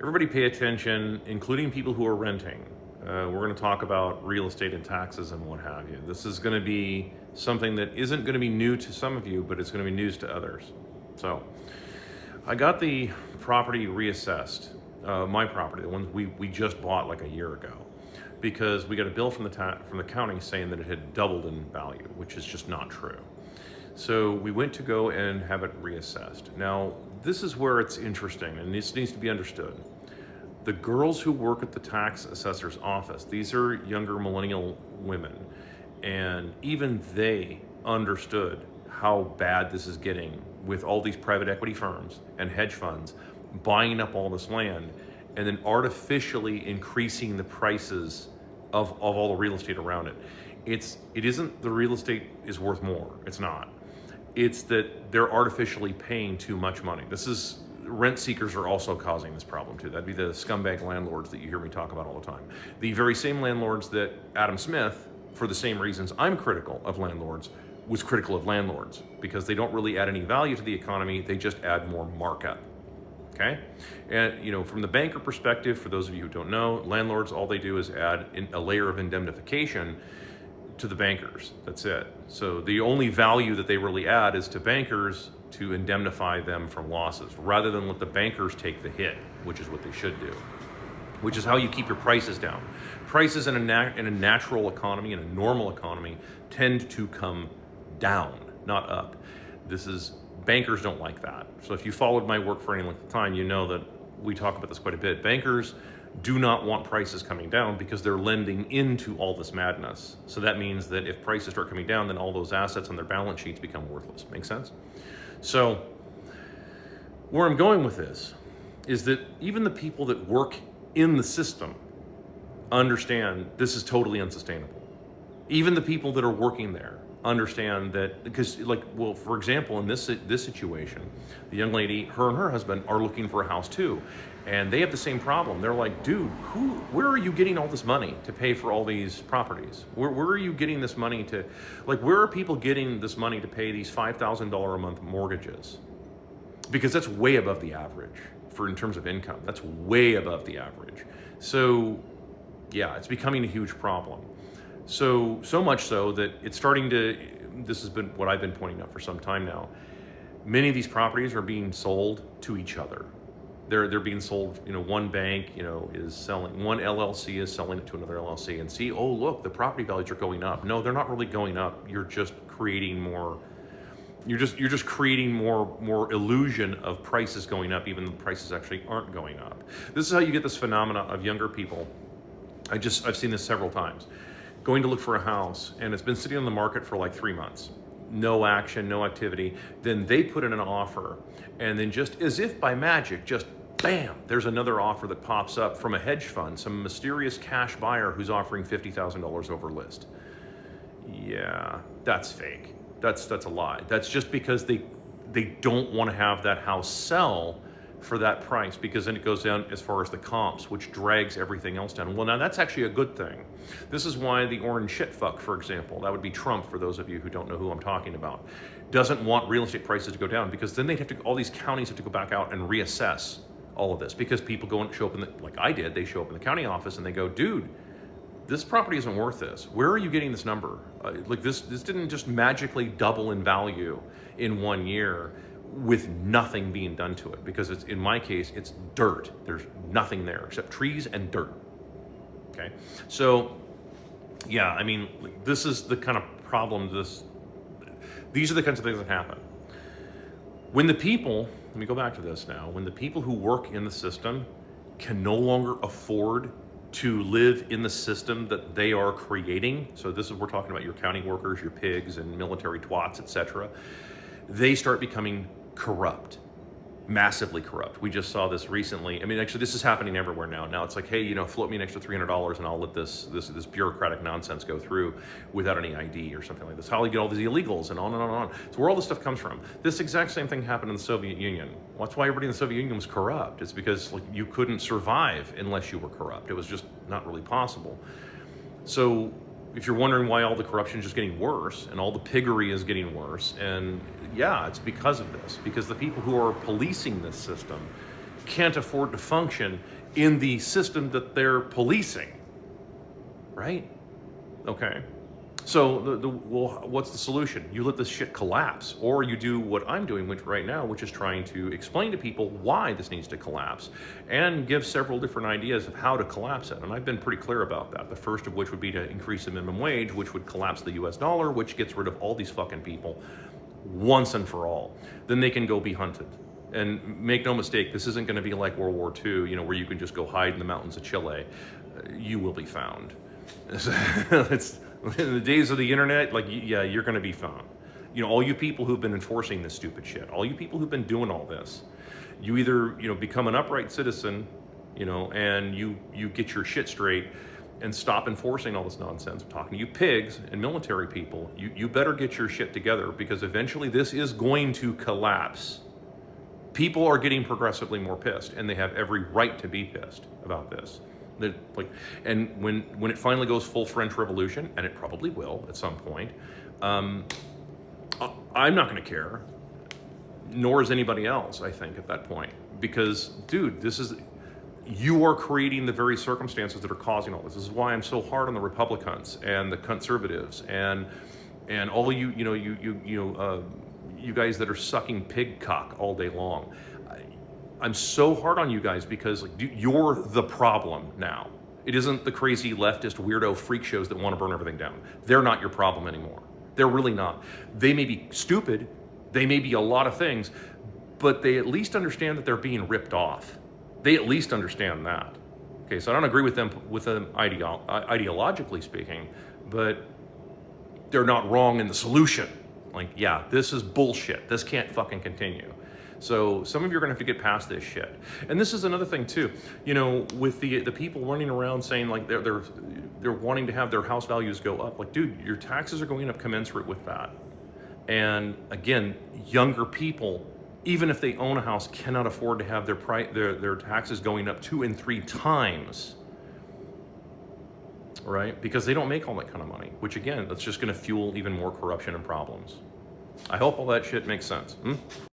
Everybody pay attention, including people who are renting. We're going to talk about real estate and taxes and what have you. This is going to be something that isn't going to be new to some of you, but it's going to be news to others. So I got the property reassessed, my property, the one we just bought like a year ago, because we got a bill from the county saying that it had doubled in value, which is just not true. So we went to go and have it reassessed. Now, this is where it's interesting, and this needs to be understood. The girls who work at the tax assessor's office, these are younger millennial women, and even they understood how bad this is getting with all these private equity firms and hedge funds buying up all this land and then artificially increasing the prices of all the real estate around it. It isn't the real estate is worth more. It's not. It's that they're artificially paying too much money. Rent seekers are also causing this problem too. That'd be the scumbag landlords that you hear me talk about all the time. The very same landlords that Adam Smith, for the same reasons I'm critical of landlords, was critical of landlords, because they don't really add any value to the economy. They just add more markup. Okay? And from the banker perspective, for those of you who don't know, landlords, all they do is add a layer of indemnification to the bankers. That's it. So the only value that they really add is to bankers to indemnify them from losses, rather than let the bankers take the hit, which is what they should do, which is how you keep your prices down. Prices in a natural economy, in a normal economy, tend to come down, not up. Bankers don't like that. So if you followed my work for any length of time, you know that we talk about this quite a bit. Bankers do not want prices coming down because they're lending into all this madness. So that means that if prices start coming down, then all those assets on their balance sheets become worthless. Make sense? So where I'm going with this is that even the people that work in the system understand this is totally unsustainable. Even the people that are working there understand that, because for example, in this situation, the young lady, her and her husband are looking for a house too. And they have the same problem. They're like, dude, where are you getting all this money to pay for all these properties? Where are you getting this money where are people getting this money to pay these $5,000 a month mortgages? Because that's way above the average in terms of income. That's way above the average. So yeah, it's becoming a huge problem. So much so that it's starting to, this has been what I've been pointing out for some time now. Many of these properties are being sold to each other. They're being sold, one bank, is selling, one LLC is selling it to another LLC, and see, oh, look, the property values are going up. No, they're not really going up. You're just creating more, you're just creating more illusion of prices going up, even though the prices actually aren't going up. This is how you get this phenomena of younger people. I've seen this several times. Going to look for a house, and it's been sitting on the market for like 3 months. No action, no activity. Then they put in an offer, and then just as if by magic, just bam, there's another offer that pops up from a hedge fund, some mysterious cash buyer who's offering $50,000 over list. Yeah, that's fake. That's a lie. That's just because they don't want to have that house sell for that price, because then it goes down as far as the comps, which drags everything else down. Well, now that's actually a good thing. This is why the orange shitfuck, for example, that would be Trump for those of you who don't know who I'm talking about, doesn't want real estate prices to go down, because then all these counties have to go back out and reassess all of this, because people go and show up like I did, they show up in the county office and they go, dude, this property isn't worth this. Where are you getting this number? This didn't just magically double in value in 1 year with nothing being done to it, because in my case, it's dirt. There's nothing there except trees and dirt. Okay. So yeah, I mean, this is the kind of problem, these are the kinds of things that happen. When the people, let me go back to this now, when the people who work in the system can no longer afford to live in the system that they are creating, so this is, we're talking about your county workers, your pigs and military twats, etc., they start becoming corrupt, massively corrupt. We just saw this recently. I mean, actually, this is happening everywhere now. Now it's like, hey, float me an extra $300 and I'll let this bureaucratic nonsense go through without any ID or something like this. How do you get all these illegals and on and on and on. So where all this stuff comes from. This exact same thing happened in the Soviet Union. That's why everybody in the Soviet Union was corrupt. It's because you couldn't survive unless you were corrupt. It was just not really possible. So if you're wondering why all the corruption is just getting worse and all the piggery is getting worse, and yeah, it's because of this, because the people who are policing this system can't afford to function in the system that they're policing, right? Okay. So well, what's the solution? You let this shit collapse, or you do what I'm doing right now, which is trying to explain to people why this needs to collapse and give several different ideas of how to collapse it. And I've been pretty clear about that. The first of which would be to increase the minimum wage, which would collapse the US dollar, which gets rid of all these fucking people once and for all. Then they can go be hunted. And make no mistake, this isn't going to be like World War II, you know, where you can just go hide in the mountains of Chile. You will be found. It's in the days of the internet, like, yeah, you're going to be found. You know, all you people who've been enforcing this stupid shit, all you people who've been doing all this, you either, you know, become an upright citizen, you know, and you get your shit straight and stop enforcing all this nonsense. I'm talking to you pigs and military people. You better get your shit together, because eventually this is going to collapse. People are getting progressively more pissed, and they have every right to be pissed about this. And when it finally goes full French Revolution, and it probably will at some point, I'm not going to care, nor is anybody else, I think, at that point. Because, dude, you are creating the very circumstances that are causing all this. This is why I'm so hard on the Republicans and the conservatives and all you guys that are sucking pig cock all day long. I'm so hard on you guys because, like, you're the problem now. It isn't the crazy leftist weirdo freak shows that want to burn everything down. They're not your problem anymore. They're really not. They may be stupid, they may be a lot of things, but they at least understand that they're being ripped off. They at least understand that. Okay, so I don't agree with them ideologically speaking, but they're not wrong in the solution. Like, yeah, this is bullshit. This can't fucking continue. So some of you are gonna have to get past this shit. And this is another thing too, you know, with the people running around saying like they're wanting to have their house values go up. Like, dude, your taxes are going up commensurate with that. And again, younger people, even if they own a house, cannot afford to have their taxes going up 2 and 3 times, right? Because they don't make all that kind of money, which again, that's just gonna fuel even more corruption and problems. I hope all that shit makes sense.